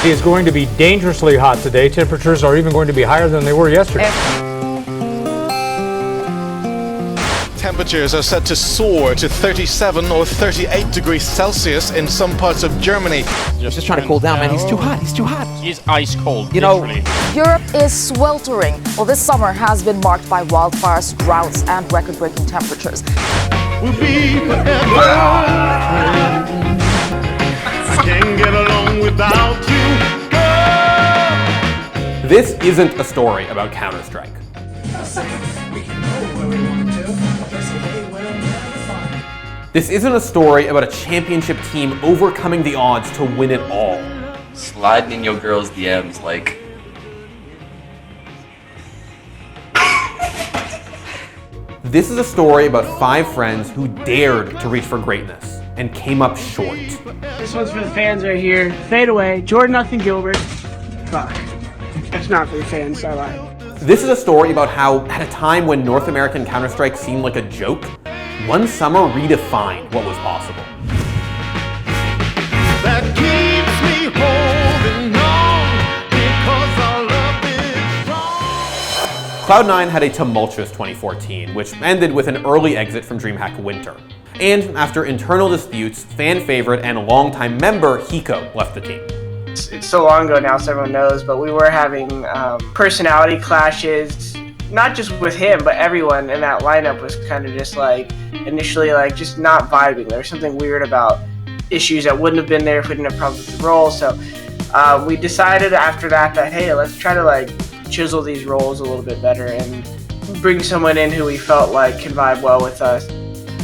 It is going to be dangerously hot today. Temperatures are even going to be higher than they were yesterday. Temperatures are set to soar to 37 or 38 degrees Celsius in some parts of Germany. He's just trying to cool down, man. He's too hot. He's too hot. He's ice cold, you literally. Europe is sweltering. Well, this summer has been marked by wildfires, droughts, and record-breaking temperatures. We'll be forever. I can't get along without you. This isn't a story about Counter-Strike. This isn't a story about a championship team overcoming the odds to win it all. Sliding in your girl's DMs like... This is a story about 5 friends who dared to reach for greatness and came up short. This one's for the fans right here. Fade away. Jordan Nothing Gilbert. Fuck. That's not for the fans, I lied. This is a story about how, at a time when North American Counter-Strike seemed like a joke, one summer redefined what was possible. That keeps me holding on because our love is strong. Cloud9 had a tumultuous 2014, which ended with an early exit from DreamHack Winter. And after internal disputes, fan favorite and longtime member Hunyh left the team. It's so long ago now, so everyone knows, but we were having personality clashes, not just with him, but everyone in that lineup was kind of just like, initially like just not vibing. There was something weird about issues that wouldn't have been there if we didn't have problems with the role. So we decided after that hey, let's try to like chisel these roles a little bit better and bring someone in who we felt like can vibe well with us.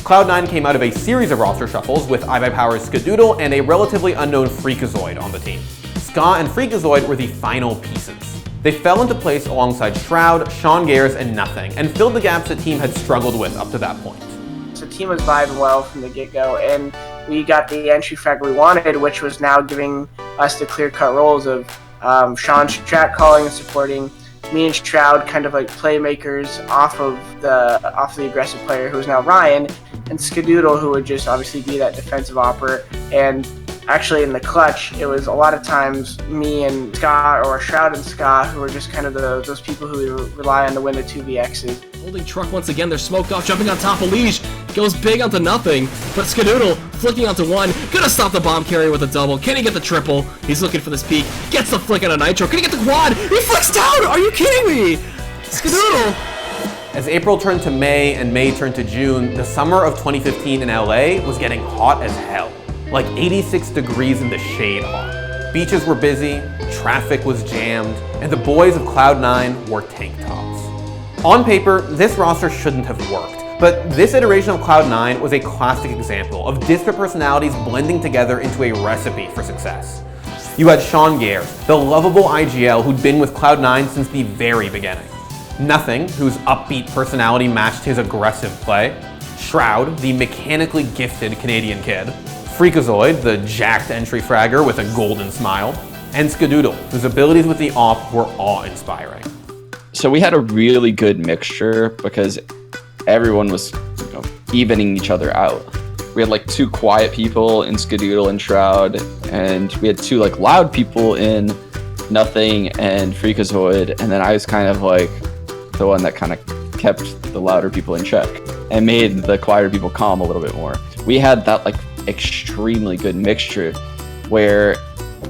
Cloud9 came out of a series of roster shuffles with iBuyPower's Skadoodle and a relatively unknown Freakazoid on the team. Ska and Freakazoid were the final pieces. They fell into place alongside Shroud, Sean Gares, and Nothing, and filled the gaps the team had struggled with up to that point. So the team was vibing well from the get-go, and we got the entry fragment we wanted, which was now giving us the clear-cut roles of Sean strat calling and supporting, me and Shroud kind of like playmakers off of the aggressive player who is now Ryan, and Skadoodle who would just obviously be that defensive operator. And actually in the clutch, it was a lot of times me and Scott or Shroud and Scott who were just kind of those people who rely on to win the 2vx's. Holding truck once again, they're smoked off, jumping on top of Liege, goes big onto Nothing, but Skadoodle flicking onto 1, gonna stop the bomb carrier with a double. Can he get the triple? He's looking for this peak, gets the flick on a Nitro, can he get the quad? He flicks down! Are you kidding me? Skadoodle! As April turned to May and May turned to June, the summer of 2015 in LA was getting hot as hell. Like 86 degrees in the shade hot. Beaches were busy, traffic was jammed, and the boys of Cloud9 wore tank tops. On paper, this roster shouldn't have worked, but this iteration of Cloud9 was a classic example of disparate personalities blending together into a recipe for success. You had Sean Gares, the lovable IGL who'd been with Cloud9 since the very beginning. Nothing, whose upbeat personality matched his aggressive play. Shroud, the mechanically gifted Canadian kid. Freakazoid, the jacked entry fragger with a golden smile. And Skadoodle, whose abilities with the AWP were awe-inspiring. So we had a really good mixture because everyone was evening each other out. We had like 2 quiet people in Skadoodle and Shroud, and we had 2 like loud people in Nothing and Freakazoid, and then I was kind of like the one that kind of kept the louder people in check and made the quieter people calm a little bit more. We had that like extremely good mixture where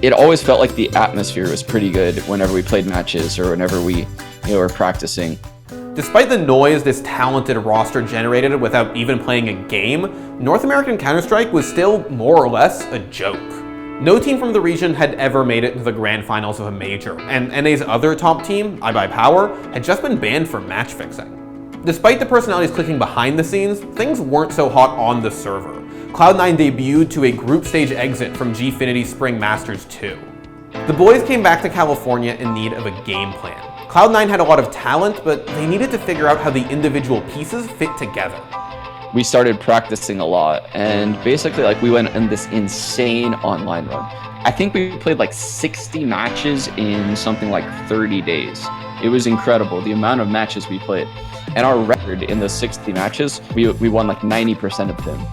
it always felt like the atmosphere was pretty good whenever we played matches or whenever we were practicing. Despite the noise this talented roster generated without even playing a game, North American Counter-Strike was still more or less a joke. No team from the region had ever made it to the grand finals of a major, and NA's other top team, iBuyPower, had just been banned for match fixing. Despite the personalities clicking behind the scenes, things weren't so hot on the server. Cloud9 debuted to a group stage exit from Gfinity Spring Masters 2. The boys came back to California in need of a game plan. Cloud9 had a lot of talent, but they needed to figure out how the individual pieces fit together. We started practicing a lot, and basically like we went on this insane online run. I think we played like 60 matches in something like 30 days. It was incredible, the amount of matches we played. And our record in the 60 matches, we won like 90% of them.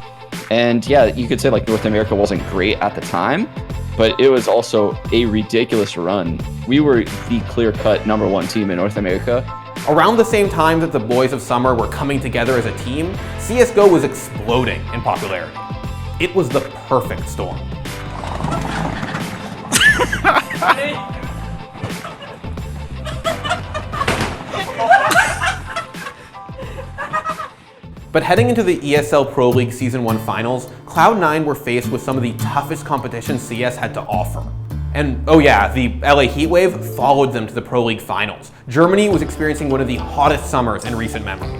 And yeah, you could say like North America wasn't great at the time, but it was also a ridiculous run. We were the clear-cut #1 team in North America. Around the same time that the boys of Summer were coming together as a team, CSGO was exploding in popularity. It was the perfect storm. But heading into the ESL Pro League Season 1 finals, Cloud9 were faced with some of the toughest competition CS had to offer. And oh yeah, the LA Heatwave followed them to the Pro League finals. Germany was experiencing one of the hottest summers in recent memory.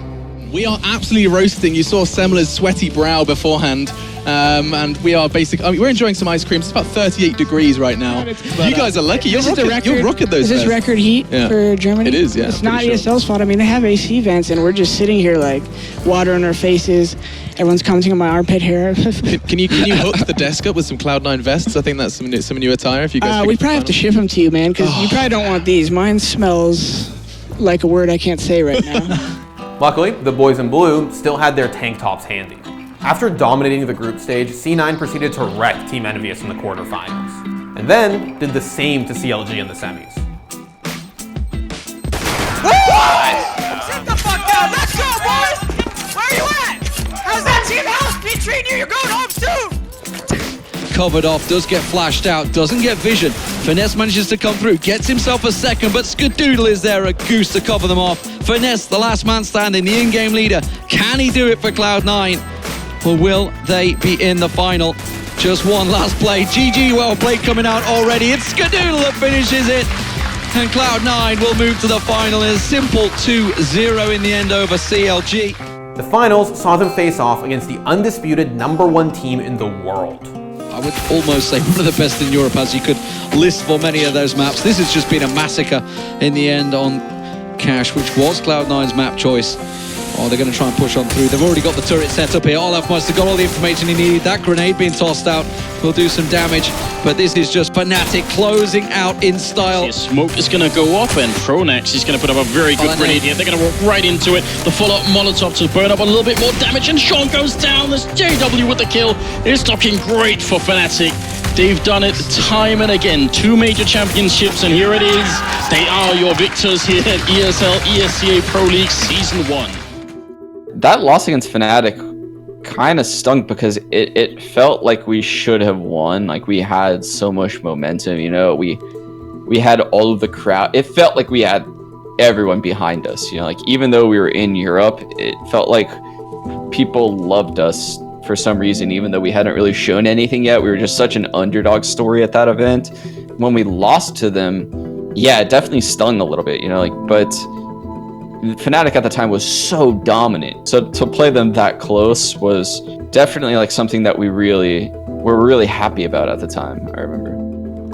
We are absolutely roasting. You saw Semler's sweaty brow beforehand. And we are basically, we're enjoying some ice cream. It's about 38 degrees right now. You guys are lucky. You're rocking those. This is record heat for Germany. It is, yeah. It's not ESL's fault. I mean, they have AC vents, and we're just sitting here like water on our faces. Everyone's commenting on my armpit hair. Can you hook the desk up with some Cloud9 vests? I think that's some new attire. If you guys, we probably have to ship them to you, man, because you probably don't want these. Mine smells like a word I can't say right now. Luckily, the boys in blue still had their tank tops handy. After dominating the group stage, C9 proceeded to wreck Team Envious in the quarterfinals, and then did the same to CLG in the semis. Sit the fuck down! Let's go, boys! Where are you at? How's that team house be treating you? You're going home soon! Covered off, does get flashed out, doesn't get vision. Finesse manages to come through, gets himself a second, but Skadoodle is there, a goose to cover them off. Finesse, the last man standing, the in-game leader. Can he do it for Cloud9? Or will they be in the final? Just one last play. GG, well played coming out already. It's Skadoodle that finishes it. And Cloud9 will move to the final in a simple 2-0 in the end over CLG. The finals saw them face off against the undisputed #1 team in the world. I would almost say one of the best in Europe, as you could list for many of those maps. This has just been a massacre in the end on Cash, which was Cloud9's map choice. Oh, they're going to try and push on through. They've already got the turret set up here. Olaf must have got all the information he needed. That grenade being tossed out will do some damage, but this is just Fnatic closing out in style. Smoke is going to go off, and Pronax is going to put up a very good grenade here. They're going to walk right into it. The follow-up Molotov to burn up a little bit more damage, and Sean goes down. There's JW with the kill. It's looking great for Fnatic. They've done it time and again. 2 major championships, and here it is. They are your victors here at ESL ESCA Pro League Season 1. That loss against Fnatic kind of stunk because it felt like we should have won. Like, we had so much momentum, you know, we had all of the crowd. It felt like we had everyone behind us, you know, like even though we were in Europe, it felt like people loved us for some reason, even though we hadn't really shown anything yet. We were just such an underdog story at that event. When we lost to them, yeah, it definitely stung a little bit, you know, like, but Fnatic at the time was so dominant. So to play them that close was definitely like something that we were really happy about at the time, I remember.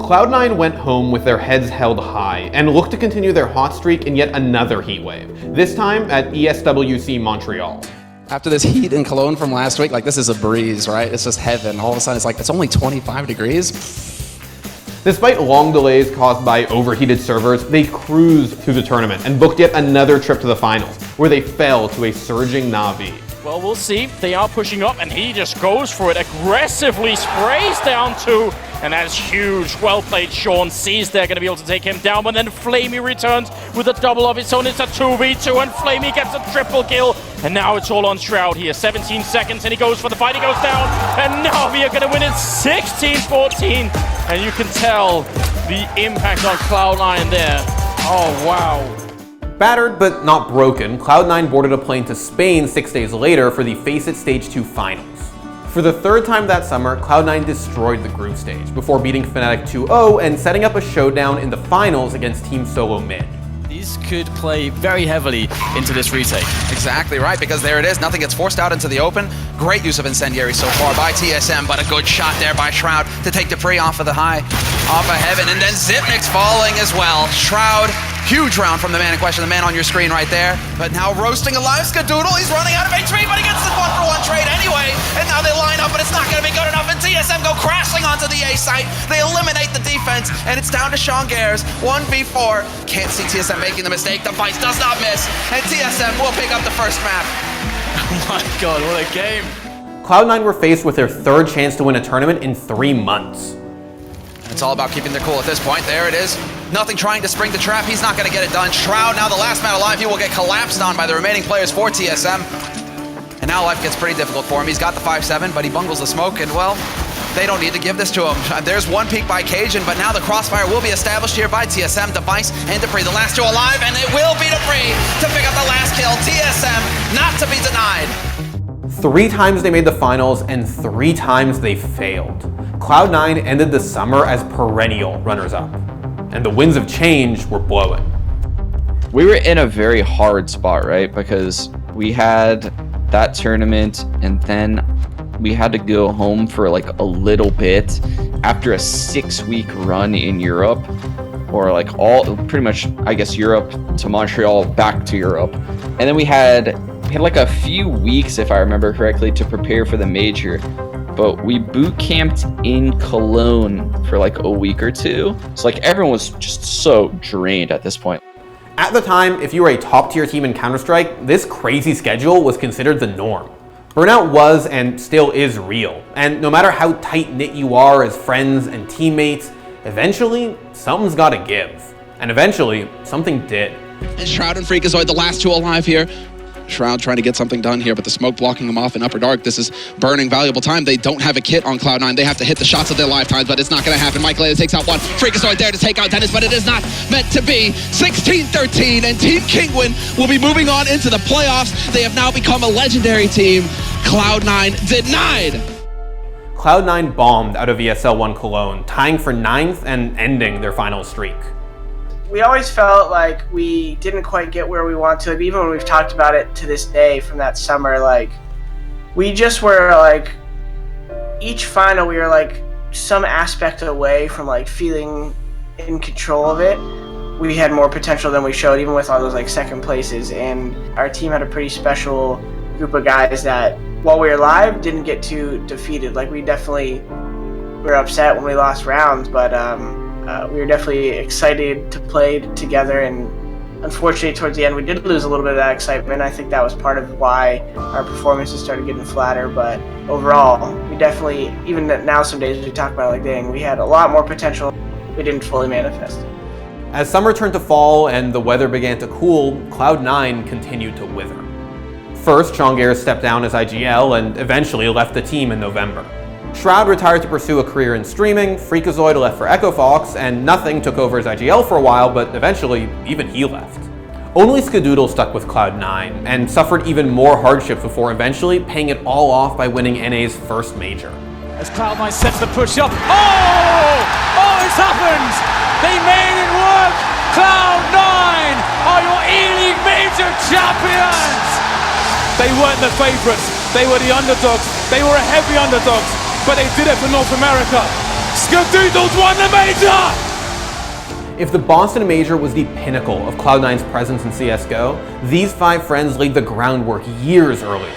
Cloud9 went home with their heads held high and looked to continue their hot streak in yet another heatwave, this time at ESWC Montreal. After this heat in Cologne from last week, like, this is a breeze, right? It's just heaven. All of a sudden, it's like, it's only 25 degrees. Despite long delays caused by overheated servers, they cruised through the tournament and booked yet another trip to the finals, where they fell to a surging Na'Vi. Well, we'll see. They are pushing up, and he just goes for it, aggressively sprays down 2, and that's huge. Well played, Sean. Sees they're going to be able to take him down, but then Flamey returns with a double of its own. It's a 2v2, and Flamey gets a triple kill, and now it's all on Shroud here. 17 seconds, and he goes for the fight. He goes down, and Na'Vi are going to win it 16-14, and you can tell the impact on Cloud9 there. Oh, wow. Battered but not broken, Cloud9 boarded a plane to Spain 6 days later for the Face It Stage 2 finals. For the third time that summer, Cloud9 destroyed the group stage before beating Fnatic 2-0 and setting up a showdown in the finals against Team Solo Mid. These could play very heavily into this retake. Exactly right, because there it is. Nothing gets forced out into the open. Great use of Incendiary so far by TSM, but a good shot there by Shroud to take Dupree off of the high, off of Heaven, and then Zipnik's falling as well. Shroud Huge round from the man in question, the man on your screen right there. But now roasting alive Skadoodle. He's running out of HP, but he gets the 1-for-1 trade anyway. And now they line up, but it's not going to be good enough. And TSM go crashing onto the A site. They eliminate the defense, and it's down to Shongairs. 1v4. Can't see TSM making the mistake. The Vice does not miss, and TSM will pick up the first map. Oh my god, what a game. Cloud9 were faced with their third chance to win a tournament in 3 months. It's all about keeping their cool at this point. There it is. Nothing trying to spring the trap. He's not going to get it done. Shroud, now the last man alive. He will get collapsed on by the remaining players for TSM. And now life gets pretty difficult for him. He's got the 5-7, but he bungles the smoke, and well, they don't need to give this to him. There's one peek by Cajun, but now the crossfire will be established here by TSM, Device, and Dupree. The last two alive, and it will be Dupree to pick up the last kill. TSM not to be denied. 3 times they made the finals, and 3 times they failed. Cloud9 ended the summer as perennial runners-up, and the winds of change were blowing. We were in a very hard spot, right? Because we had that tournament, and then we had to go home for like a little bit after a 6-week run in Europe, or like pretty much, I guess, Europe to Montreal, back to Europe. And then we had like a few weeks, if I remember correctly, to prepare for the major. But we boot camped in Cologne for like a week or 2. So like everyone was just so drained at this point. At the time, if you were a top-tier team in Counter-Strike, this crazy schedule was considered the norm. Burnout was and still is real, and no matter how tight-knit you are as friends and teammates, eventually, something's gotta give. And eventually, something did. And Shroud and Freakazoid, the last 2 alive here. Shroud trying to get something done here, but the smoke blocking them off in Upper Dark. This is burning valuable time. They don't have a kit on Cloud9. They have to hit the shots of their lifetimes, but it's not going to happen. Mike Leda takes out one. Freakazoid there to take out Dennis, but it is not meant to be. 16-13, and Team Kingwin will be moving on into the playoffs. They have now become a legendary team. Cloud9 denied. Cloud9 bombed out of ESL 1 Cologne, tying for 9th and ending their final streak. We always felt like we didn't quite get where we want to. Like, even when we've talked about it to this day from that summer, like, we just were like, each final we were like some aspect away from like feeling in control of it. We had more potential than we showed, even with all those like second places. And our team had a pretty special group of guys that, while we were live, didn't get too defeated. Like, we definitely were upset when we lost rounds, but we were definitely excited to play together, and unfortunately towards the end we did lose a little bit of that excitement. I think that was part of why our performances started getting flatter, but overall we definitely, even now some days we talk about it like, dang, we had a lot more potential. We didn't fully manifest. As summer turned to fall and the weather began to cool, Cloud9 continued to wither. First, Shongairs stepped down as IGL and eventually left the team in November. Shroud retired to pursue a career in streaming, Freakazoid left for Echo Fox, and Nothing took over as IGL for a while, but eventually, even he left. Only Skadoodle stuck with Cloud9, and suffered even more hardships before eventually paying it all off by winning NA's first major. As Cloud9 sets the push up. Oh, it's happened! They made it work! Cloud9 are your ELEAGUE major champions! They weren't the favorites, they were the underdogs, they were a heavy underdogs. But they did it for North America. Skadoodles won the major! If the Boston Major was the pinnacle of Cloud9's presence in CSGO, these 5 friends laid the groundwork years earlier.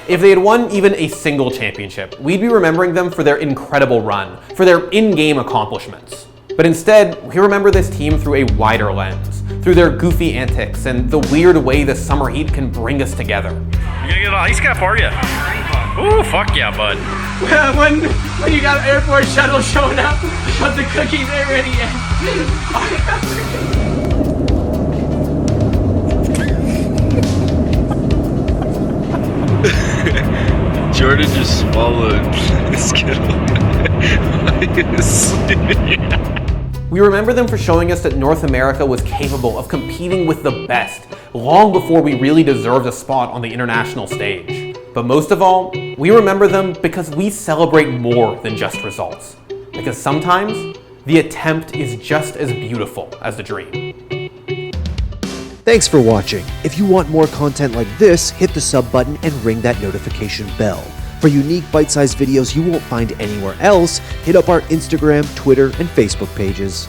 If they had won even a single championship, we'd be remembering them for their incredible run, for their in-game accomplishments. But instead, we remember this team through a wider lens, through their goofy antics and the weird way the summer heat can bring us together. You're gonna get an ice cap, are you? Ooh, fuck yeah, bud. when you got an airport shuttle showing up, but the cookies ain't ready yet. Jordan just swallowed the Skittle. We remember them for showing us that North America was capable of competing with the best, long before we really deserved a spot on the international stage. But most of all, we remember them because we celebrate more than just results. Because sometimes, the attempt is just as beautiful as the dream. Thanks for watching. If you want more content like this, hit the sub button and ring that notification bell. For unique bite-sized videos you won't find anywhere else, hit up our Instagram, Twitter, and Facebook pages.